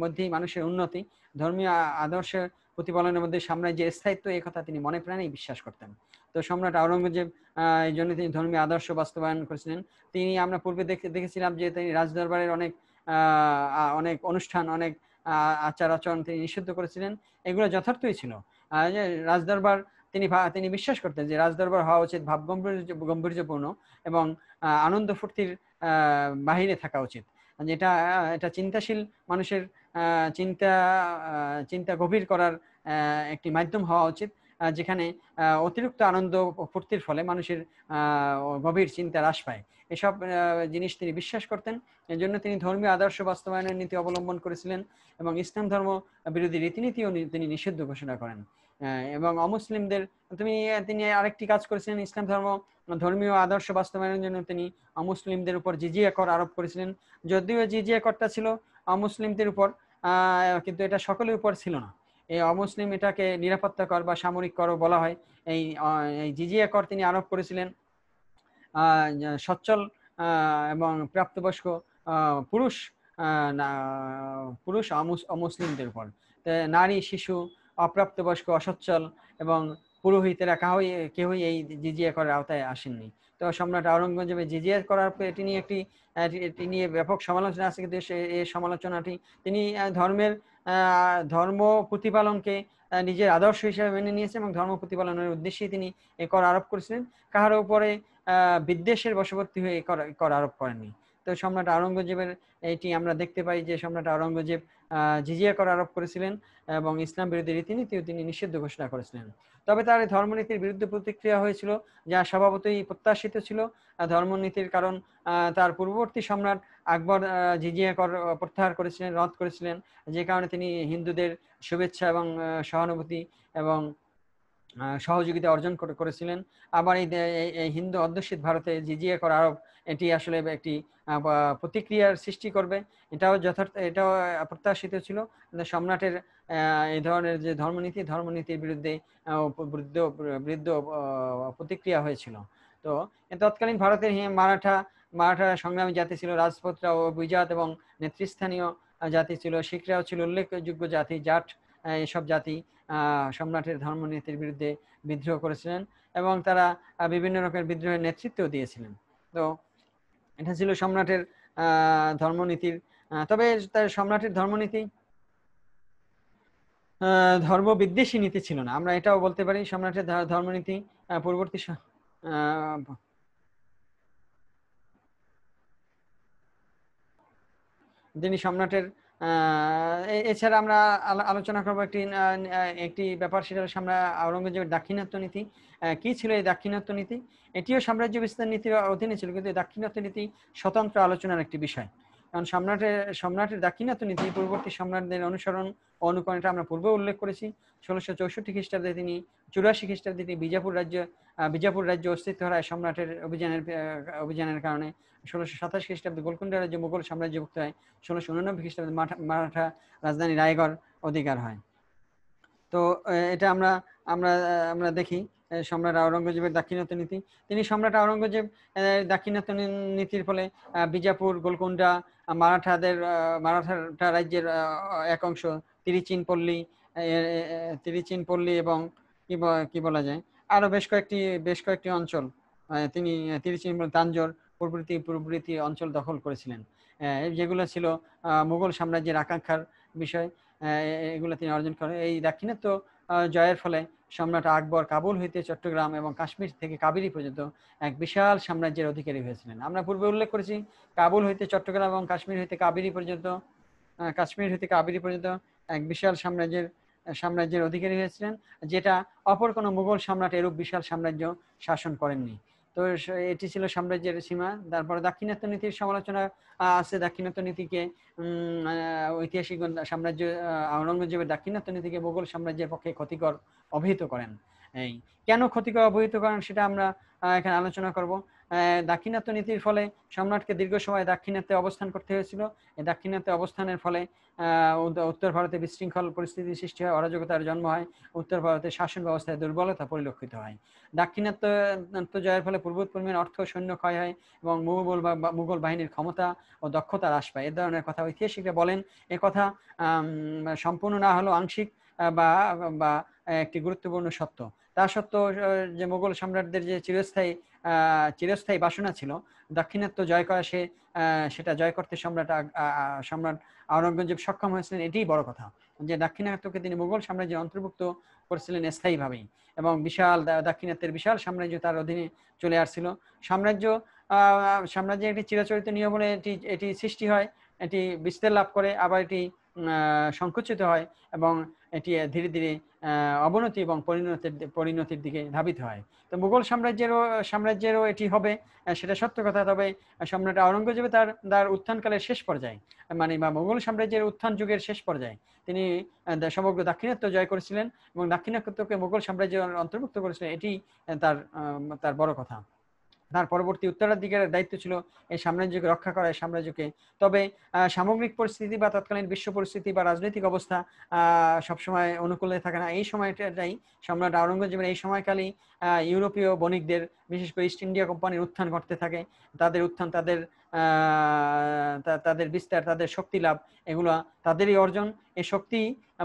মধ্যেই মানুষের উন্নতি, ধর্মীয় আদর্শের প্রতিপালনের মধ্যে সাম্রাজ্যের স্থায়িত্ব, এই কথা তিনি মনে প্রাণেই বিশ্বাস করতেন। তো সম্রাট আওরঙ্গজেব এই জন্য তিনি ধর্মীয় আদর্শ বাস্তবায়ন করেছিলেন। আমরা পূর্বে দেখেছিলাম যে তিনি রাজদরবারের অনেক অনুষ্ঠান, অনেক আচার আচরণ তিনি নিষিদ্ধ করেছিলেন। এগুলো যথার্থই ছিল। রাজদরবার তিনি বিশ্বাস করতেন যে রাজদরবার হওয়া উচিত ভাব গম্ভীর্যপূর্ণ এবং আনন্দ ফুর্তির বাহিরে থাকা উচিত। এটা চিন্তাশীল মানুষের চিন্তা গভীর করার একটি মাধ্যম হওয়া উচিত, যেখানে অতিরিক্ত আনন্দ ফুর্তির ফলে মানুষের গভীর চিন্তা হ্রাস পায়। এসব জিনিস তিনি বিশ্বাস করতেন। এই জন্য তিনি ধর্মীয় আদর্শ বাস্তবায়নের নীতি অবলম্বন করেছিলেন এবং ইসলাম ধর্ম বিরোধী রীতিনীতিও তিনি নিষিদ্ধ ঘোষণা করেন। এবং অমুসলিমদের তিনি আরেকটি কাজ করেছিলেন। ইসলাম ধর্মীয় আদর্শ বাস্তবায়নের জন্য তিনি অমুসলিমদের উপর জিজিয়া কর আরোপ করেছিলেন। যদিও জিজিয়া করটা ছিল অমুসলিমদের উপর, কিন্তু এটা সকলের উপর ছিল না। এই অমুসলিম এটাকে নিরাপত্তা কর বা সামরিক করও বলা হয়। এই জিজিয়া কর তিনি আরোপ করেছিলেন সচ্ছল এবং প্রাপ্তবয়স্ক পুরুষ অমুসলিমদের উপর। নারী, শিশু, অপ্রাপ্তবয়স্ক, অসচ্ছল এবং পুরোহিতেরা কেউই এই জিজিয়া করার আওতায় আসেননি। তো সম্রাট আওরঙ্গজেবের জিজিয়া করার এটি নিয়ে ব্যাপক সমালোচনা আছে, কিন্তু এই সমালোচনাটি তিনি ধর্ম প্রতিপালনকে নিজের আদর্শ হিসেবে মেনে নিয়েছেন এবং ধর্ম প্রতিপালনের উদ্দেশ্যে তিনি এই কর আরোপ করেছিলেন। কাহার উপরে বিদ্বেষের বশবর্তী হয়ে কর আরোপ করেননি। তো সম্রাট আওরঙ্গজেবের এটি আমরা দেখতে পাই যে সম্রাট আওরঙ্গজেব জিজিয়া কর আরোপ করেছিলেন এবং ইসলাম বিরোধী রীতিনীতিও তিনি নিষিদ্ধ ঘোষণা করেছিলেন। তবে তার এই ধর্মনীতির বিরুদ্ধে প্রতিক্রিয়া হয়েছিল, যা স্বভাবতই প্রত্যাশিত ছিল। ধর্মনীতির কারণ তার পূর্ববর্তী সম্রাট আকবর জিজিয়া কর প্রত্যাহার করেছিলেন, রদ করেছিলেন, যে কারণে তিনি হিন্দুদের শুভেচ্ছা এবং সহানুভূতি এবং সহযোগিতা অর্জন করেছিলেন। আবার এই হিন্দু অধ্যুষিত ভারতে জিজিয়া কর আরোপ এটি আসলে একটি প্রতিক্রিয়ার সৃষ্টি করবে, এটাও যথার্থ, এটাও প্রত্যাশিত ছিল। সম্রাটের এই ধরনের যে ধর্মনীতির বিরুদ্ধে বৃদ্ধ বৃদ্ধ প্রতিক্রিয়া হয়েছিল। তো তৎকালীন ভারতের মারাঠা সংগ্রামী জাতি ছিল, রাজপুতরা ও বিজাত এবং নেতৃস্থানীয় জাতি ছিল, শিখরাও ছিল উল্লেখযোগ্য জাতি। জাট এসব জাতি সম্রাটের ধর্মনীতির বিরুদ্ধে বিদ্রোহ করেছিলেন এবং তারা বিভিন্ন রকমের বিদ্রোহের নেতৃত্ব দিয়েছিলেন। তো এটা ছিল সম্রাটের ধর্মনীতির। তবে তার সম্রাটের ধর্মনীতি ধর্ম বিদ্বেষী নীতি ছিল না, আমরা এটাও বলতে পারি। সম্রাটের ধর্মনীতি পূর্ববর্তী যিনি সম্রাটের এছাড়া আমরা আলোচনা করবো একটি ব্যাপার, সেটা হচ্ছে আমরা আওরঙ্গজেবের দাক্ষিণাত্য নীতি। কি ছিল এই দাক্ষিণাত্য নীতি? এটিও সাম্রাজ্য বিস্তার নীতির অধীনে ছিল, কিন্তু দাক্ষিণাত্য নীতি স্বতন্ত্র আলোচনার একটি বিষয়। কারণ সম্রাটের দাক্ষিণাত্য নীতি পূর্ববর্তী সম্রাটদের অনুসরণ ও অনুকরণ, এটা আমরা পূর্বে উল্লেখ করেছি। 1664 খ্রিস্টাব্দে তিনি 84 খ্রিস্টাব্দে তিনি বিজাপুর রাজ্য অস্তিত্ব হারায় সম্রাটের অভিযানের কারণে। 1627 খ্রিস্টাব্দে গোলকুন্ডা রাজ্য মুঘল সাম্রাজ্যভুক্ত হয়। 1689 খ্রিস্টাব্দে মারাঠা রাজধানী রায়গড় অধিকার হয়। তো এটা আমরা আমরা আমরা দেখি সম্রাট আওরঙ্গজেবের দাক্ষিণাত্য নীতি। সম্রাট আওরঙ্গজেব দাক্ষিণাত্য নীতির ফলে বিজাপুর, গোলকুন্ডা, মারাঠা রাজ্যের এক অংশ, তিরিচিনপল্লী এবং কি বলা যায়, আরো বেশ কয়েকটি অঞ্চল তিনি তিরিচিনপল্লী, তাঞ্জোর প্রভৃতি অঞ্চল দখল করেছিলেন, যেগুলো ছিল মুঘল সাম্রাজ্যের আকাঙ্ক্ষার বিষয়। এগুলো তিনি অর্জন করেন। এই দাক্ষিণাত্য জয়ের ফলে সম্রাট আকবর কাবুল হইতে চট্টগ্রাম এবং কাশ্মীর থেকে কাবেরী পর্যন্ত এক বিশাল সাম্রাজ্যের অধিকারী হয়েছিলেন। আমরা পূর্বে উল্লেখ করেছি, কাবুল হইতে চট্টগ্রাম এবং কাশ্মীর হইতে কাবেরী পর্যন্ত এক বিশাল সাম্রাজ্যের অধিকারী হয়েছিলেন, যেটা অপর কোনো মুঘল সম্রাট এরূপ বিশাল সাম্রাজ্য শাসন করেননি। তো এটি ছিল সাম্রাজ্যের সীমা। তারপরে দাক্ষিণাত্য নীতির সমালোচনা আছে। দাক্ষিণাত্য নীতিকে ঐতিহাসিক সাম্রাজ্য আওরঙ্গজেবের দাক্ষিণাত্য নীতিকে মুঘল সাম্রাজ্যের পক্ষে ক্ষতিকর অভিহিত করেন। এই কেন ক্ষতিকর অভিহিত করেন সেটা আমরা এখানে আলোচনা করব। দাক্ষিণাত্য নীতির ফলে সম্রাটকে দীর্ঘ সময় দাক্ষিণাত্যে অবস্থান করতে হয়েছিল। এই দাক্ষিণাত্যে অবস্থানের ফলে উত্তর ভারতে বিশৃঙ্খল পরিস্থিতি সৃষ্টি হয়, অরাজকতার জন্ম হয়, উত্তর ভারতের শাসন ব্যবস্থায় দুর্বলতা পরিলক্ষিত হয়। দাক্ষিণাত্য জয়ের ফলে পূর্বপরিমাণ অর্থ সৈন্য ক্ষয় হয় এবং মুঘল বাহিনীর ক্ষমতা ও দক্ষতা হ্রাস পায়। এ ধরনের কথা ঐতিহাসিকরা বলেন। এ কথা সম্পূর্ণ না হলেও আংশিক বা একটি গুরুত্বপূর্ণ সত্য। তা সত্ত্বেও যে মুঘল সম্রাটদের যে চিরস্থায়ী বাসনা ছিল দাক্ষিণাত্য জয় করা, সেটা জয় করতে সম্রাট আওরঙ্গজেব সক্ষম হয়েছিলেন। এটিই বড় কথা, যে দাক্ষিণাত্যকে তিনি মুঘল সাম্রাজ্যের অন্তর্ভুক্ত করেছিলেন স্থায়ীভাবেই, এবং দাক্ষিণাত্যের বিশাল সাম্রাজ্য তার অধীনে চলে আসছিল। সাম্রাজ্যের একটি চিরাচরিত নিয়ম বলে এটি সৃষ্টি হয়, এটি বিস্তার লাভ করে, আবার এটি সংকুচিত হয় এবং এটি ধীরে ধীরে অবনতি এবং পরিণতির দিকে ধাবিত হয়। তো মুঘল সাম্রাজ্যেরও এটি হবে, সেটা সত্য কথা। তবে সম্রাট আওরঙ্গজেব তার উত্থানকালের শেষ পর্যায়ে, বা মুঘল সাম্রাজ্যের উত্থান যুগের শেষ পর্যায়ে তিনি সমগ্র দাক্ষিণাত্য জয় করেছিলেন এবং দাক্ষিণাত্যকে মুঘল সাম্রাজ্যের অন্তর্ভুক্ত করেছিলেন। এটি তার বড় কথা। তার পরবর্তী উত্তরাধিকারের দায়িত্ব ছিল এই সাম্রাজ্যকে রক্ষা করা, এই সাম্রাজ্যকে। তবে সামগ্রিক পরিস্থিতি বা তৎকালীন বিশ্ব পরিস্থিতি বা রাজনৈতিক অবস্থা সবসময় অনুকূলে থাকে না। এই সময়টাই সম্রাট আওরঙ্গজেবের এই সময়কালই ইউরোপীয় বণিকদের, বিশেষ করে ইস্ট ইন্ডিয়া কোম্পানির উত্থান ঘটতে থাকে। তাদের উত্থান, তাদের বিস্তার, তাদের শক্তি লাভ, এগুলো তাদেরই অর্জন। এই শক্তি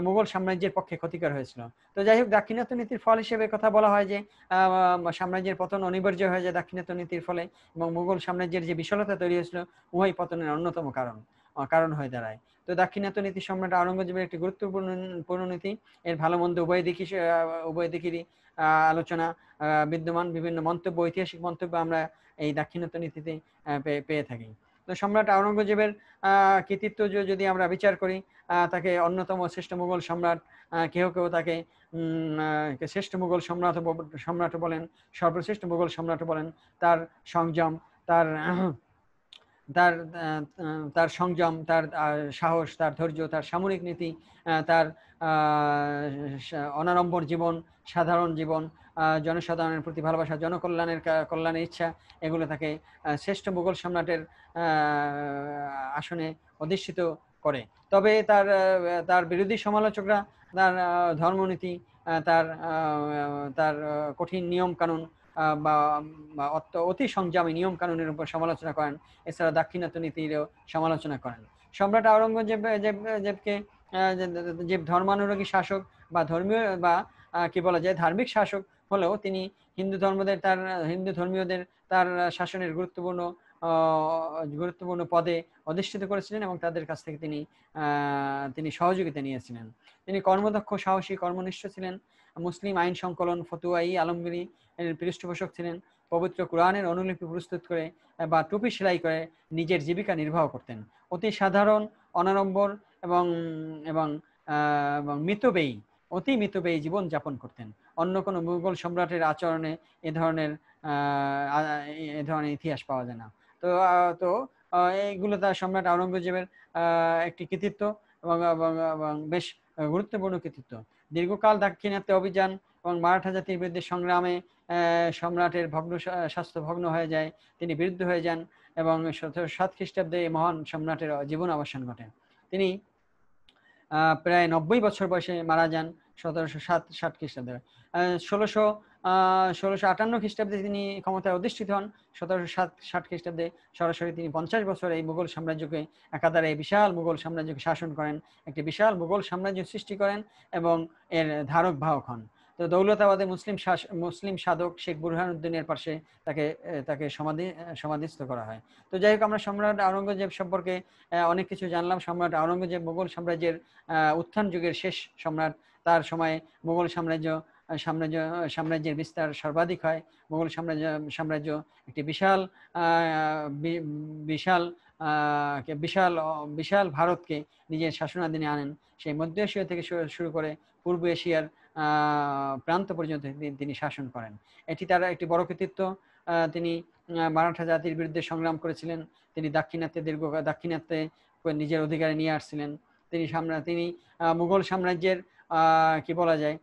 মুঘল সাম্রাজ্যের পক্ষে ক্ষতিকর হয়েছিল। তো যাই হোক, দাক্ষিণাত্য নীতির ফল হিসেবে কথা বলা হয় যে সাম্রাজ্যের পতন অনিবার্য হয়ে যায় দাক্ষিণাত্য নীতির ফলে, এবং মুঘল সাম্রাজ্যের যে বিশালতা তৈরি হয়েছিল উভয় পতনের অন্যতম কারণ হয়ে দাঁড়ায়। তো দাক্ষিণাত্য নীতি সম্রাট আওরঙ্গজেবের একটি গুরুত্বপূর্ণ নীতি। এর ভালো মন্দ উভয় দিকেরই আলোচনা বিদ্যমান। বিভিন্ন ঐতিহাসিক মন্তব্য আমরা এই দাক্ষিণাত্য নীতিতে পেয়ে থাকি। তো সম্রাট আওরঙ্গজেবের কৃতিত্ব যদি আমরা বিচার করি, তাকে অন্যতম শ্রেষ্ঠ মুঘল সম্রাট, কেউ কেউ তাকে শ্রেষ্ঠ মুঘল সম্রাটও বলেন, সর্বশ্রেষ্ঠ মুঘল সম্রাটও বলেন। তার সংযম, তার তার তার সংযম, তার সাহস, তার ধৈর্য, তার সামরিক নীতি, তার অনাড়ম্বর জীবন, সাধারণ জীবন, জনসাধারণের প্রতি ভালোবাসা, কল্যাণের ইচ্ছা, এগুলো তাকে শ্রেষ্ঠ মুঘল সম্রাটের আসনে অধিষ্ঠিত করে। তবে তার বিরোধী সমালোচকরা তার ধর্মনীতি, তার তার কঠিন নিয়ম কানুন বা অতি সংযমী নিয়ম কানুনের উপর সমালোচনা করেন। এছাড়া দাক্ষিণাত্য নীতিরও সমালোচনা করেন। সম্রাট আওরঙ্গজেবকে যে ধর্মানুরাগী শাসক বা ধর্মীয় বা কি বলা যায় ধার্মিক শাসক হলেও তিনি হিন্দু ধর্মীয়দের তার শাসনের গুরুত্বপূর্ণ পদে অধিষ্ঠিত করেছিলেন এবং তাদের কাছ থেকে তিনি সহযোগিতা নিয়েছিলেন। তিনি কর্মদক্ষ, সাহসী, কর্মনিষ্ঠ ছিলেন। মুসলিম আইন সংকলন, ফতুয়াই আলমগীরি এর পৃষ্ঠপোষক ছিলেন। পবিত্র কোরআনের অনুলিপি প্রস্তুত করে বা টুপি সেলাই করে নিজের জীবিকা নির্বাহ করতেন। অতি সাধারণ, অনাড়ম্বর এবং এবং মিতব্যয়ী, অতি মিতব্যয়ী জীবন যাপন করতেন। অন্য কোনো মুঘল সম্রাটের আচরণে এ ধরনের ইতিহাস পাওয়া যায় না। তো তো এইগুলো তার সম্রাট আওরঙ্গজেবের একটি কৃতিত্ব এবং বেশ গুরুত্বপূর্ণ কৃতিত্ব। দীর্ঘকাল দাক্ষিণাত্যে অভিযান এবং মারাঠা জাতির বিরুদ্ধে সংগ্রামে সম্রাটের স্বাস্থ্য ভগ্ন হয়ে যায়, তিনি বিরুদ্ধ হয়ে যান এবং 1707 খ্রিস্টাব্দে মহান সম্রাটের জীবন অবসান ঘটে। তিনি প্রায় 90 বছর বয়সে মারা যান 1760 খ্রিস্টাব্দে। 1658 খ্রিস্টাব্দে তিনি ক্ষমতায় অধিষ্ঠিত হন। 1760 খ্রিস্টাব্দে সরাসরি তিনি 50 বছর এই মুঘল সাম্রাজ্যকে একাধারে বিশাল মুঘল সাম্রাজ্যকে শাসন করেন, একটি বিশাল মুঘল সাম্রাজ্য সৃষ্টি করেন এবং এর ধারক বাহক হন। তো দৌলতাবাদে মুসলিম সাধক শেখ বুরহানুদ্দিনের পাশে তাকে সমাধিস্থ করা হয়। তো যাই হোক, আমরা সম্রাট আওরঙ্গজেব সম্পর্কে অনেক কিছু জানলাম। সম্রাট আওরঙ্গজেব মুঘল উত্থান যুগের শেষ সম্রাট। তার সময়ে মুঘল সাম্রাজ্যের বিস্তার সর্বাধিক হয়। মুঘল সাম্রাজ্য একটি বিশাল বিশাল বিশাল বিশাল ভারতকে নিজের শাসনাধীনে আনেন। সেই মধ্য এশিয়া থেকে শুরু করে পূর্ব এশিয়ার প্রান্ত পর্যন্ত তিনি শাসন করেন। এটি তার একটি বড় কৃতিত্ব। তিনি মারাঠা জাতির বিরুদ্ধে সংগ্রাম করেছিলেন। তিনি দাক্ষিণাত্যে নিজের অধিকারে নিয়ে আসছিলেন। তিনি মুঘল সাম্রাজ্যের কি বলা যায়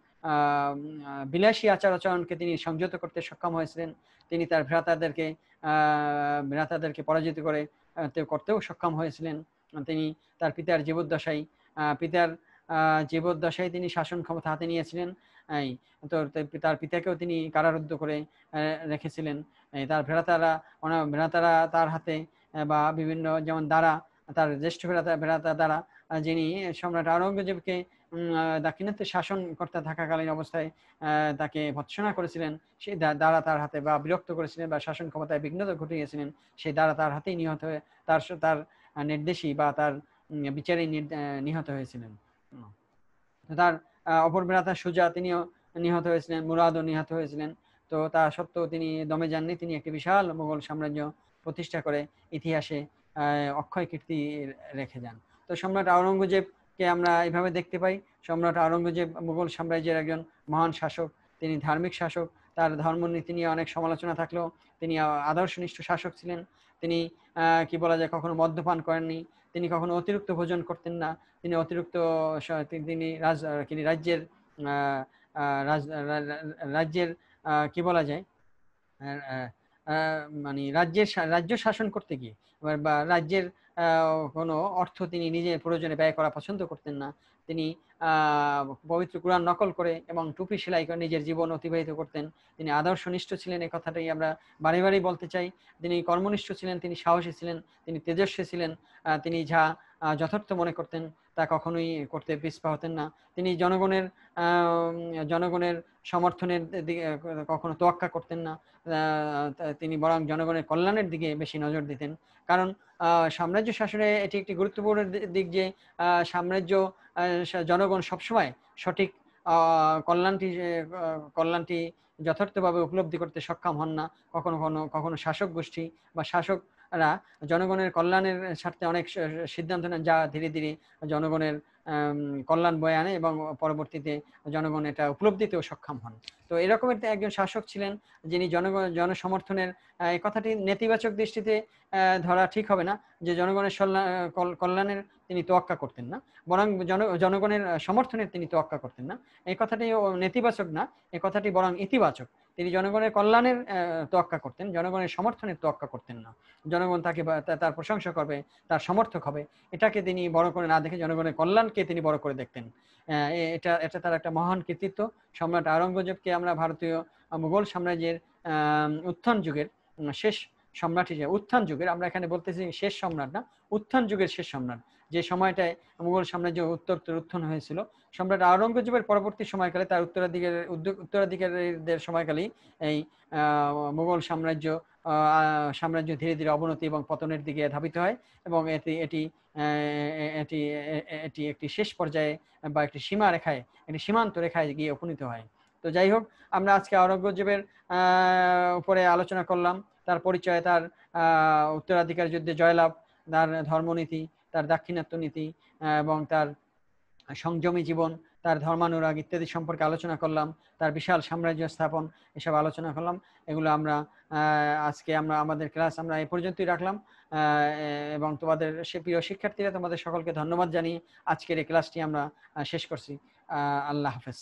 বিলাসী আচার-আচরণকে তিনি সংযত করতে সক্ষম হয়েছিলেন। তিনি তার ভ্রাতাদেরকে পরাজিত করতেও সক্ষম হয়েছিলেন। তিনি তার পিতার জীবদ্দশায় তিনি শাসন ক্ষমতা হাতে নিয়েছিলেন। তো তার পিতাকেও তিনি কারারুদ্ধ করে রেখেছিলেন। তার ভ্রাতারা তার হাতে বা বিভিন্ন যেমন তার জ্যেষ্ঠ ভ্রাতা দ্বারা, যিনি সম্রাট আওরঙ্গজেবকে দাক্ষিণাত্যে শাসনকর্তা থাকাকালীন অবস্থায় তাকে ভৎসনা করেছিলেন, সেই দ্বারা তার হাতে বা বিরক্ত করেছিলেন বা শাসন ক্ষমতায় বিঘ্নতা ঘটিয়েছিলেন, সেই দ্বারা তার হাতেই নিহত হয়ে তার নির্দেশই বা তার বিচারেই নিহত হয়েছিলেন। তার অপর ভ্রাতা সুজা তিনিও নিহত হয়েছিলেন, মুরাদও নিহত হয়েছিলেন। তো তা সত্ত্বেও তিনি দমে যাননি। তিনি একটি বিশাল মুঘল সাম্রাজ্য প্রতিষ্ঠা করে ইতিহাসে অক্ষয় কীর্তি রেখে যান। তো সম্রাট আওরঙ্গজেবকে আমরা এইভাবে দেখতে পাই। সম্রাট আওরঙ্গজেব মুঘল সাম্রাজ্যের একজন মহান শাসক। তিনি ধার্মিক শাসক। তার ধর্মনীতি নিয়ে অনেক সমালোচনা থাকলেও তিনি আদর্শনিষ্ঠ শাসক ছিলেন। তিনি কি বলা যায় কখনো মদ্যপান করেননি। তিনি কখনো অতিরিক্ত ভোজন করতেন না। তিনি রাজ্যের কি বলা যায় মানে রাজ্য শাসন করতে গিয়ে বা রাজ্যের কোনো অর্থ তিনি নিজের প্রয়োজনে ব্যয় করা পছন্দ করতেন না। তিনি পবিত্র কুরআন নকল করে এবং টুপি সেলাই করে নিজের জীবন অতিবাহিত করতেন। তিনি আদর্শনিষ্ঠ ছিলেন, এই কথাটাই আমরা বারে বারেই বলতে চাই। তিনি কর্মনিষ্ঠ ছিলেন, তিনি সাহসী ছিলেন, তিনি তেজস্বী ছিলেন। তিনি যা যথার্থ মনে করতেন তা কখনোই করতে পিছপা হতেন না। তিনি জনগণের সমর্থনের দিকে কখনো তোয়াক্কা করতেন না। তিনি বরং জনগণের কল্যাণের দিকে বেশি নজর দিতেন। কারণ সাম্রাজ্য শাসনে এটি একটি গুরুত্বপূর্ণ দিক যে জনগণ সবসময় সঠিক কল্যাণটি যথার্থভাবে উপলব্ধি করতে সক্ষম হন না। কখনো শাসক গোষ্ঠী বা শাসক জনগণের কল্যাণের স্বার্থে অনেক সিদ্ধান্ত নেন, যা ধীরে ধীরে জনগণের কল্যাণ বয়ে আনে এবং পরবর্তীতে জনগণ এটা উপলব্ধিতেও সক্ষম হন। তো এরকমের একজন শাসক ছিলেন যিনি জনসমর্থনের, এই কথাটি নেতিবাচক দৃষ্টিতে ধরা ঠিক হবে না যে জনগণের কল্যাণের তিনি তোয়াক্কা করতেন না, বরং জনগণের সমর্থনের তিনি তোয়াক্কা করতেন না। এই কথাটি নেতিবাচক না, এই কথাটি বরং ইতিবাচক। তিনি জনগণের কল্যাণের তোয়াক্কা করতেন, জনগণের সমর্থনের তোয়াক্কা করতেন না। জনগণ তাকে তার প্রশংসা করবে, তার সমর্থক হবে, এটাকে তিনি বড় করে না দেখে জনগণের কল্যাণকে তিনি বড় করে দেখতেন। এটা এটা তার একটা মহান কৃতিত্ব। সম্রাট আওরঙ্গজেবকে আমরা ভারতীয় মুঘল সাম্রাজ্যের উত্থান যুগের শেষ সম্রাট হিসেবে, উত্থান যুগের, আমরা এখানে বলতেছি শেষ সম্রাট না, উত্থান যুগের শেষ সম্রাট, যে সময়টায় মুঘল সাম্রাজ্য উত্তরোত্তর উত্থান হয়েছিল, সম্রাট আওরঙ্গজেবের পরবর্তী সময়কালে তার উত্তরাধিকারীদের সময়কালেই এই মুঘল সাম্রাজ্য ধীরে ধীরে অবনতি এবং পতনের দিকে ধাবিত হয় এবং এটি এটি এটি এটি একটি শেষ পর্যায়ে বা একটি সীমা রেখায়, একটি সীমান্ত রেখায় গিয়ে উপনীত হয়। তো যাই হোক, আমরা আজকে আওরঙ্গজেবের উপরে আলোচনা করলাম, তার পরিচয়, তার উত্তরাধিকার যুদ্ধে জয়লাভ, তার ধর্মনীতি, তার দাক্ষিণাত্য নীতি এবং তার সংযমী জীবন, তার ধর্মানুরাগ ইত্যাদি সম্পর্কে আলোচনা করলাম, তার বিশাল সাম্রাজ্য স্থাপন, এসব আলোচনা করলাম। এগুলো আমরা আজকে আমাদের ক্লাস আমরা এই পর্যন্তই রাখলাম এবং তোমাদের প্রিয় শিক্ষার্থীরা, তোমাদের সকলকে ধন্যবাদ জানিয়ে আজকের এই ক্লাসটি আমরা শেষ করছি। আল্লাহ হাফেজ।